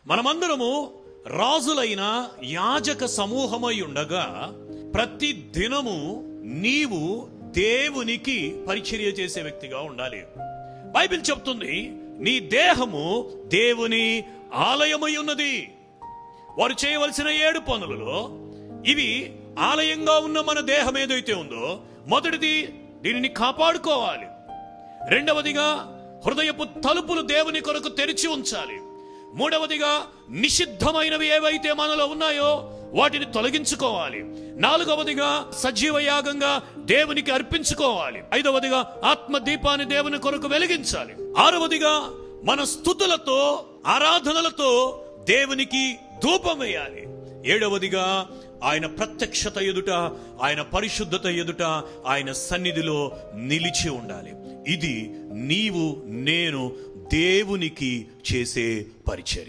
మనమందరము రాజులైన యాజక సమూహమై ఉండగా ప్రతి దినము నీవు దేవునికి పరిచర్య చేసే వ్యక్తిగా ఉండాలి. బైబిల్ చెప్తుంది, నీ దేహము దేవుని ఆలయమై ఉన్నది. వారు చేయవలసిన 7 పనులలో ఇవి ఆలయంగా ఉన్న మన దేహం ఏదైతే ఉందో, మొదటిది దీనిని కాపాడుకోవాలి. రెండవదిగా హృదయపు తలుపులు దేవుని కొరకు తెరిచి ఉంచాలి. మూడవదిగా నిషిద్ధమైనవి ఏవైతే మనలో ఉన్నాయో వాటిని తొలగించుకోవాలి. నాలుగవదిగా సజీవ యాగంగా దేవునికి అర్పించుకోవాలి. ఐదవదిగా ఆత్మ దీపాన్ని దేవుని కొరకు వెలిగించాలి. ఆరవదిగా మన స్తుతులతో ఆరాధనలతో దేవునికి ధూపం వేయాలి. ఏడవదిగా ఆయన ప్రత్యక్షత ఎదుట, ఆయన పరిశుద్ధత ఎదుట, ఆయన సన్నిధిలో నిలిచి ఉండాలి. ఇది నీవు నేను దేవునికి చేసే పరిచర్య.